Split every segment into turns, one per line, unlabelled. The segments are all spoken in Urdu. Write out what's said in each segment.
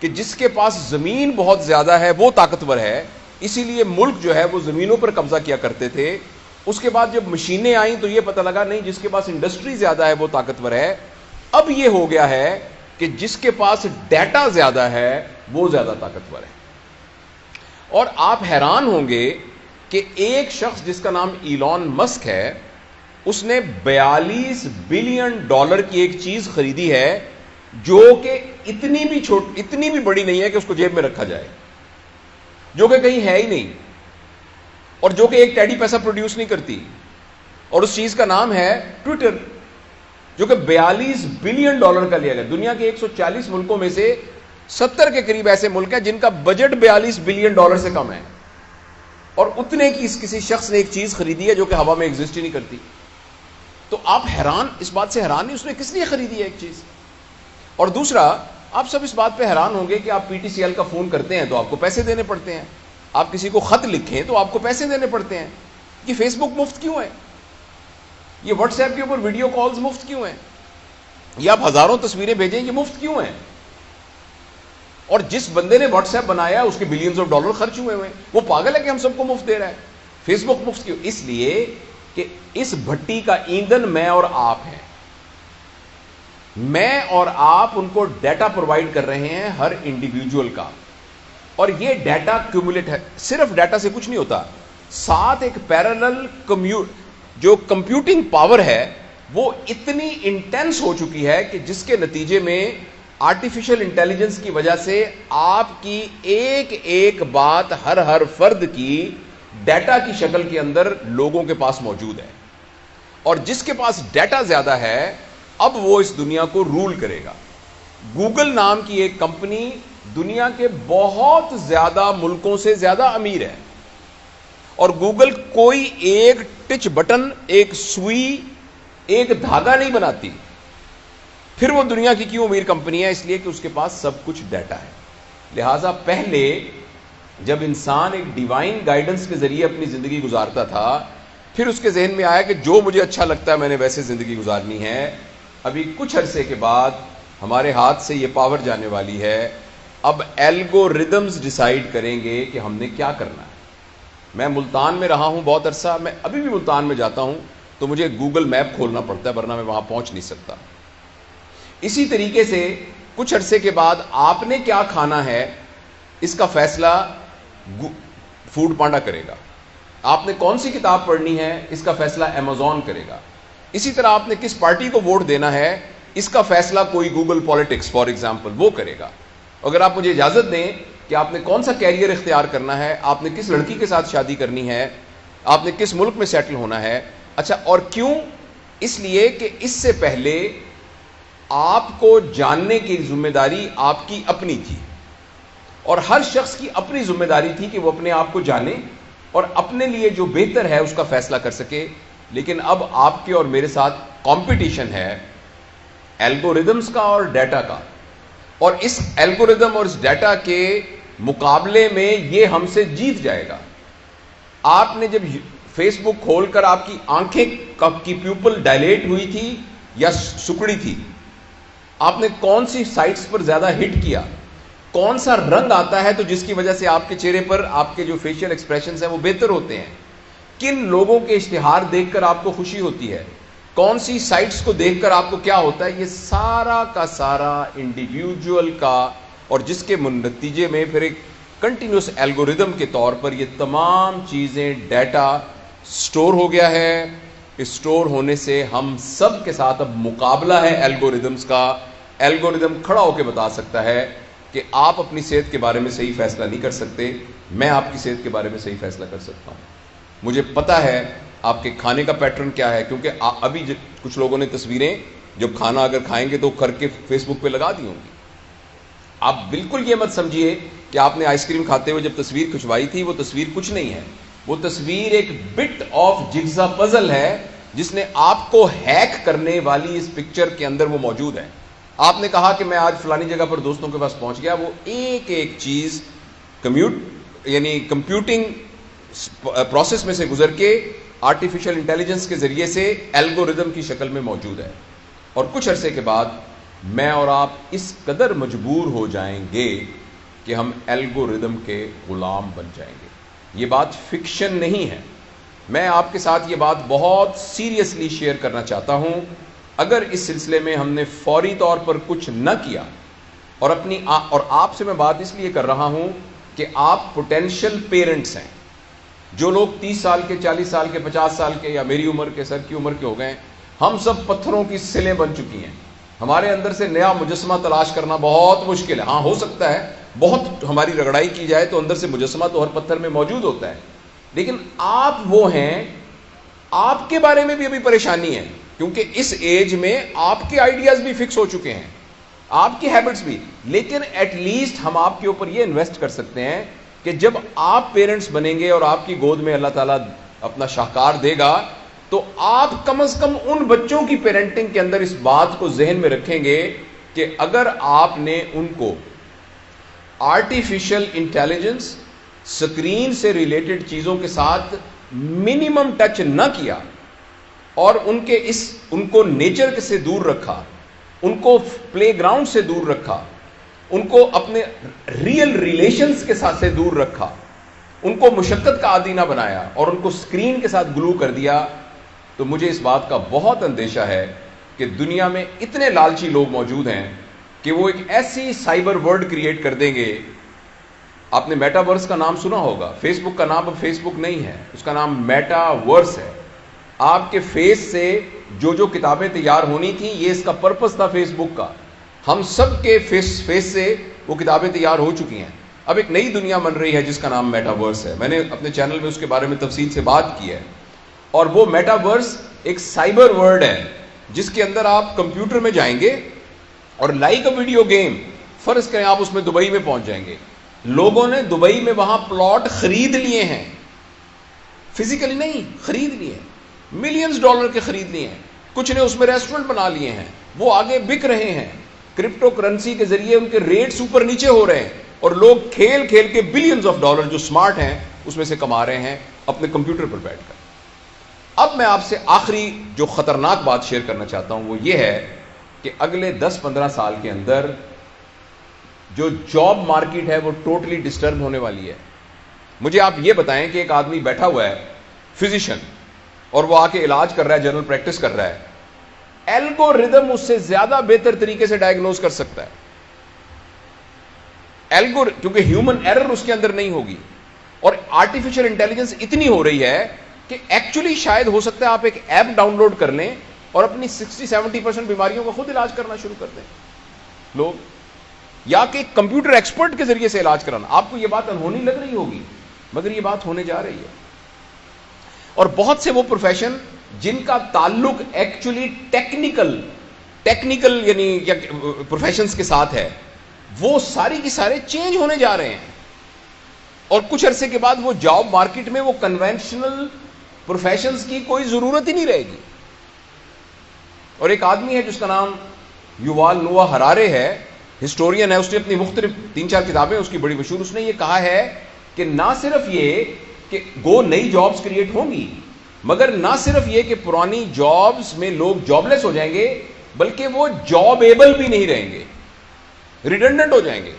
کہ جس کے پاس زمین بہت زیادہ ہے وہ طاقتور ہے، اسی لیے ملک جو ہے وہ زمینوں پر قبضہ کیا کرتے تھے. اس کے بعد جب مشینیں آئیں تو یہ پتہ لگا نہیں، جس کے پاس انڈسٹری زیادہ ہے وہ طاقتور ہے. اب یہ ہو گیا ہے کہ جس کے پاس ڈیٹا زیادہ ہے وہ زیادہ طاقتور ہے. اور آپ حیران ہوں گے کہ ایک شخص جس کا نام ایلون مسک ہے، اس نے $42 بلین کی ایک چیز خریدی ہے جو کہ اتنی بھی بڑی نہیں ہے کہ اس کو جیب میں رکھا جائے، جو کہ کہیں ہے ہی نہیں، اور جو کہ ایک ٹیڈی پیسہ پروڈیوس نہیں کرتی. اور اس چیز کا نام ہے ٹویٹر، جو کہ $42 بلین کا لیا گیا. دنیا کے 140 ملکوں میں سے 70 کے قریب ایسے ملک ہیں جن کا بجٹ $42 بلین سے کم ہے، اور اتنے کی کسی شخص نے ایک چیز خریدی ہے جو کہ ہوا میں ایگزسٹ ہی نہیں کرتی. تو آپ حیران، اس بات سے حیران نہیں اس نے کس لیے خریدی ہے ایک چیز. اور دوسرا، آپ سب اس بات پہ حیران ہوں گے کہ آپ پی ٹی سی ایل کا فون کرتے ہیں تو آپ کو پیسے دینے پڑتے ہیں، آپ کسی کو خط لکھیں تو آپ کو پیسے دینے پڑتے ہیں. یہ فیس بک مفت کیوں ہے؟ یہ واٹس ایپ کے اوپر ویڈیو کالز مفت کیوں ہیں؟ یہ آپ ہزاروں تصویریں بھیجیں، یہ مفت کیوں ہیں؟ اور جس بندے نے واٹس ایپ بنایا اس کے بلینز آف ڈالر خرچ ہوئے ہیں. وہ پاگل ہے کہ ہم سب کو مفت دے رہا ہے. فیس بک مفت کیوں؟ اس لیے کہ اس بھٹی کا ایندھن میں اور آپ ہیں. میں اور آپ ان کو ڈیٹا پرووائڈ کر رہے ہیں ہر انڈیویجول کا، اور یہ ڈیٹا کیومولیٹ ہے. صرف ڈیٹا سے کچھ نہیں ہوتا، ساتھ ایک پیرالل جو کمپیوٹنگ پاور ہے وہ اتنی انٹینس ہو چکی ہے کہ جس کے نتیجے میں آرٹیفیشل انٹیلیجنس کی وجہ سے آپ کی ایک ایک بات ہر فرد کی ڈیٹا کی شکل کے اندر لوگوں کے پاس موجود ہے. اور جس کے پاس ڈیٹا زیادہ ہے اب وہ اس دنیا کو رول کرے گا. گوگل نام کی ایک کمپنی دنیا کے بہت زیادہ ملکوں سے زیادہ امیر ہے، اور گوگل کوئی ایک ٹچ بٹن، ایک سوئی، ایک دھاگا نہیں بناتی. پھر وہ دنیا کی کیوں امیر کمپنی ہے؟ اس لیے کہ اس کے پاس سب کچھ ڈیٹا ہے. لہذا پہلے جب انسان ایک ڈیوائن گائیڈنس کے ذریعے اپنی زندگی گزارتا تھا، پھر اس کے ذہن میں آیا کہ جو مجھے اچھا لگتا ہے میں نے ویسے زندگی گزارنی ہے. ابھی کچھ عرصے کے بعد ہمارے ہاتھ سے یہ پاور جانے والی ہے. اب الگوریدمز ڈیسائیڈ کریں گے کہ ہم نے کیا کرنا ہے. میں ملتان میں رہا ہوں بہت عرصہ، میں ابھی بھی ملتان میں جاتا ہوں تو مجھے گوگل میپ کھولنا پڑتا ہے، ورنہ میں وہاں پہنچ نہیں سکتا. اسی طریقے سے کچھ عرصے کے بعد آپ نے کیا کھانا ہے اس کا فیصلہ فوڈ پانڈا کرے گا. آپ نے کون سی کتاب پڑھنی ہے اس کا فیصلہ امیزون کرے گا. اسی طرح آپ نے کس پارٹی کو ووٹ دینا ہے اس کا فیصلہ کوئی گوگل پالیٹکس فار ایگزامپل وہ کرے گا. اگر آپ مجھے اجازت دیں کہ آپ نے کون سا کیریئر اختیار کرنا ہے، آپ نے کس لڑکی کے ساتھ شادی کرنی ہے، آپ نے کس ملک میں سیٹل ہونا ہے. اچھا، اور کیوں؟ اس لیے کہ اس سے پہلے آپ کو جاننے کی ذمہ داری آپ کی اپنی تھی، اور ہر شخص کی اپنی ذمہ داری تھی کہ وہ اپنے آپ کو جانے اور اپنے لیے جو بہتر ہے اس کا فیصلہ کر سکے. لیکن اب آپ کے اور میرے ساتھ کمپٹیشن ہے الگوریدمز کا اور ڈیٹا کا، اور اس الگوریدم اور اس ڈیٹا کے مقابلے میں یہ ہم سے جیت جائے گا. آپ نے جب فیس بک کھول کر آپ کی آنکھیں کی پیوپل ڈائلیٹ ہوئی تھی یا سکڑی تھی، آپ نے کون سی سائٹس پر زیادہ ہٹ کیا، کون سا رنگ آتا ہے تو جس کی وجہ سے آپ کے چہرے پر آپ کے جو فیشل ایکسپریشنز ہیں وہ بہتر ہوتے ہیں، کن لوگوں کے اشتہار دیکھ کر آپ کو خوشی ہوتی ہے، کون سی سائٹس کو دیکھ کر آپ کو کیا ہوتا ہے، یہ سارا کا سارا انڈیویجول کا، اور جس کے نتیجے میں پھر ایک کنٹینیوس الگوریدم کے طور پر یہ تمام چیزیں ڈیٹا سٹور ہو گیا ہے. اس سٹور ہونے سے ہم سب کے ساتھ اب مقابلہ ہے الگوریدمز کا. الگوریدم کھڑا ہو کے بتا سکتا ہے کہ آپ اپنی صحت کے بارے میں صحیح فیصلہ نہیں کر سکتے، میں آپ کی صحت کے بارے میں صحیح فیصلہ کر سکتا ہوں. مجھے پتا ہے آپ کے کھانے کا پیٹرن کیا ہے، کیونکہ ابھی کچھ لوگوں نے تصویریں جب کھانا اگر کھائیں گے تو کر کے فیس بک پہ لگا دی ہوں گی. آپ بالکل یہ مت سمجھیے کہ آپ نے آئس کریم کھاتے ہوئے جب تصویر کھنچوائی تھی وہ تصویر کچھ نہیں ہے. وہ تصویر ایک بٹ آف جگزا پزل ہے جس نے آپ کو ہیک کرنے والی اس پکچر کے اندر وہ موجود ہے. آپ نے کہا کہ میں آج فلانی جگہ پر دوستوں کے پاس پہنچ گیا، وہ ایک ایک چیز کمپیوٹنگ پروسیس میں سے گزر کے آرٹیفیشل انٹیلیجنس کے ذریعے سے الگوریدم کی شکل میں موجود ہے. اور کچھ عرصے کے بعد میں اور آپ اس قدر مجبور ہو جائیں گے کہ ہم الگوریدم کے غلام بن جائیں گے. یہ بات فکشن نہیں ہے. میں آپ کے ساتھ یہ بات بہت سیریسلی شیئر کرنا چاہتا ہوں. اگر اس سلسلے میں ہم نے فوری طور پر کچھ نہ کیا اور آپ سے میں بات اس لیے کر رہا ہوں کہ آپ پوٹینشیل پیرنٹس ہیں. جو لوگ 30 سال کے، 40 سال کے، 50 سال کے یا میری عمر کے، سر کی عمر کے ہو گئے ہیں، ہم سب پتھروں کی سلیں بن چکی ہیں. ہمارے اندر سے نیا مجسمہ تلاش کرنا بہت مشکل ہے. ہاں ہو سکتا ہے بہت ہماری رگڑائی کی جائے تو اندر سے مجسمہ تو ہر پتھر میں موجود ہوتا ہے، لیکن آپ وہ ہیں، آپ کے بارے میں بھی ابھی پریشانی ہے، کیونکہ اس ایج میں آپ کے آئیڈیاز بھی فکس ہو چکے ہیں، آپ کی ہیبٹس بھی. لیکن ایٹ لیسٹ ہم آپ کے اوپر یہ انویسٹ کر سکتے ہیں کہ جب آپ پیرنٹس بنیں گے اور آپ کی گود میں اللہ تعالیٰ اپنا شاہکار دے گا تو آپ کم از کم ان بچوں کی پیرنٹنگ کے اندر اس بات کو ذہن میں رکھیں گے کہ اگر آپ نے ان کو آرٹیفیشل انٹیلیجنس، سکرین سے ریلیٹڈ چیزوں کے ساتھ منیمم ٹچ نہ کیا اور ان کو نیچر سے دور رکھا، ان کو پلے گراؤنڈ سے دور رکھا، ان کو اپنے ریئل ریلیشنز کے ساتھ سے دور رکھا، ان کو مشقت کا عادی نہ بنایا اور ان کو سکرین کے ساتھ گلو کر دیا، تو مجھے اس بات کا بہت اندیشہ ہے کہ دنیا میں اتنے لالچی لوگ موجود ہیں کہ وہ ایک ایسی سائبر ورلڈ کریٹ کر دیں گے. آپ نے میٹا ورس کا نام سنا ہوگا. فیس بک کا نام اب فیس بک نہیں ہے، اس کا نام میٹا ورس ہے. آپ کے فیس سے جو کتابیں تیار ہونی تھیں، یہ اس کا پرپس تھا فیس بک کا. ہم سب کے فیس سے وہ کتابیں تیار ہو چکی ہیں. اب ایک نئی دنیا بن رہی ہے جس کا نام میٹا ورس ہے. میں نے اپنے چینل میں اس کے بارے میں تفصیل سے بات کی ہے. اور وہ میٹا ورس ایک سائبر ورلڈ ہے جس کے اندر آپ کمپیوٹر میں جائیں گے اور لائک اے ویڈیو گیم، فرض کریں آپ اس میں دبئی میں پہنچ جائیں گے. لوگوں نے دبئی میں وہاں پلاٹ خرید لیے ہیں، فزیکلی نہیں، خرید لیے ہیں، ملینز ڈالر کے خرید لیے ہیں. کچھ نے اس میں ریسٹورنٹ بنا لیے ہیں، وہ آگے بک رہے ہیں. کرپٹو کرنسی کے ذریعے ان کے ریٹس اوپر نیچے ہو رہے ہیں اور لوگ کھیل کھیل کے بلینز آف ڈالر جو سمارٹ ہیں اس میں سے کما رہے ہیں اپنے کمپیوٹر پر بیٹھ کر. اب میں آپ سے آخری جو خطرناک بات شیئر کرنا چاہتا ہوں وہ یہ ہے کہ اگلے 10-15 سال کے اندر جو جاب مارکیٹ ہے وہ ٹوٹلی ڈسٹرب ہونے والی ہے. مجھے آپ یہ بتائیں کہ ایک آدمی بیٹھا ہوا ہے فزیشین اور وہ آ کے علاج کر رہا ہے، جنرل پریکٹس کر رہا ہے، الگوریدم اس سے زیادہ بہتر طریقے سے ڈائگنوز کر سکتا ہے. کیونکہ ہیومن ایرر اس کے اندر نہیں ہوگی اور آرٹیفیشل انٹیلیجنس اتنی ہو رہی ہے کہ ایکچولی شاید ہو سکتا ہے آپ ایک ایپ ڈاؤن لوڈ کر لیں اور اپنی 60-70% بیماریوں کا خود علاج کرنا شروع کر دیں لوگ، یا کہ کمپیوٹر ایکسپرٹ کے ذریعے سے علاج کرانا. آپ کو یہ بات انہونی لگ رہی ہوگی مگر یہ بات ہونے جا رہی ہے. اور بہت سے وہ پروفیشن جن کا تعلق ایکچولی ٹیکنیکل یعنی پروفیشنز کے ساتھ ہے، وہ ساری کی سارے چینج ہونے جا رہے ہیں اور کچھ عرصے کے بعد وہ جاب مارکیٹ میں وہ کنونشنل پروفیشنز کی کوئی ضرورت ہی نہیں رہے گی. اور ایک آدمی ہے جس کا نام یووال نوآ ہرارے ہے، ہسٹورین ہے، اس نے اپنی مختلف 3-4 کتابیں اس کی بڑی مشہور، اس نے یہ کہا ہے کہ نہ صرف یہ کہ نئی جابز کریٹ ہوں گی، مگر نہ صرف یہ کہ پرانی جابز میں لوگ جاب لیس ہو جائیں گے بلکہ وہ جاب ایبل بھی نہیں رہیں گے، ریڈنڈنٹ ہو جائیں گے.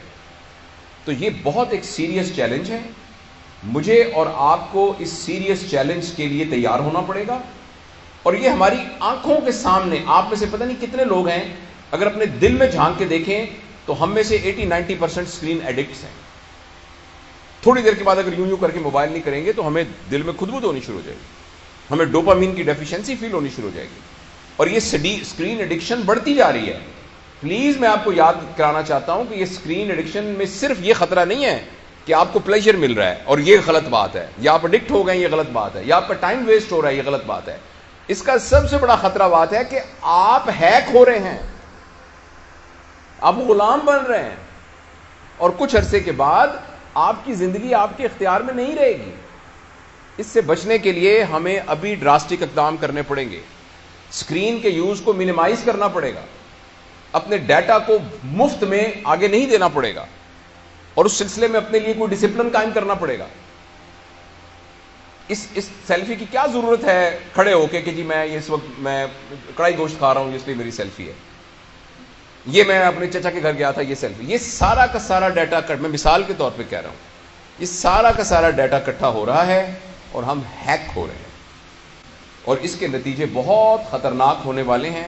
تو یہ بہت ایک سیریس چیلنج ہے. مجھے اور آپ کو اس سیریس چیلنج کے لیے تیار ہونا پڑے گا اور یہ ہماری آنکھوں کے سامنے. آپ میں سے پتہ نہیں کتنے لوگ ہیں اگر اپنے دل میں جھانک کے دیکھیں تو ہم میں سے 80-90% اسکرین ایڈکٹس ہیں. تھوڑی دیر کے بعد اگر یوں کر کے موبائل نہیں کریں گے تو ہمیں دل میں خدبود ہونی شروع ہو جائے گی، ہمیں ڈوپامین کی ڈیفیشنسی فیل ہونی شروع ہو جائے گی اور یہ اسکرین ایڈکشن بڑھتی جا رہی ہے. پلیز میں آپ کو یاد کرانا چاہتا ہوں کہ یہ اسکرین ایڈکشن میں صرف یہ خطرہ نہیں ہے کہ آپ کو پلیجر مل رہا ہے اور یہ غلط بات ہے، یا آپ ایڈکٹ ہو گئے یہ غلط بات ہے، یا آپ کا ٹائم ویسٹ ہو رہا ہے یہ غلط بات ہے. اس کا سب سے بڑا خطرہ بات ہے کہ آپ ہیک ہو رہے ہیں، آپ غلام بن رہے ہیں اور کچھ عرصے کے بعد آپ کی زندگی آپ کے اختیار میں نہیں رہے گی. اس سے بچنے کے لیے ہمیں ابھی ڈراسٹک اقدام کرنے پڑیں گے. اسکرین کے یوز کو منیمائز کرنا پڑے گا، اپنے ڈیٹا کو مفت میں آگے نہیں دینا پڑے گا اور اس سلسلے میں اپنے لیے کوئی ڈسپلن قائم کرنا پڑے گا. اس سیلفی کی کیا ضرورت ہے کھڑے ہو کے کہ جی میں اس وقت میں کڑائی گوشت کھا رہا ہوں اس لیے میری سیلفی ہے. یہ میں اپنے چچا کے گھر گیا تھا، یہ سیلفی، یہ سارا کا سارا ڈیٹا میں مثال کے طور پہ کہہ رہا ہوں، یہ سارا کا سارا ڈیٹا اکٹھا ہو رہا ہے اور ہم ہیک ہو رہے ہیں، اور اس کے نتیجے بہت خطرناک ہونے والے ہیں۔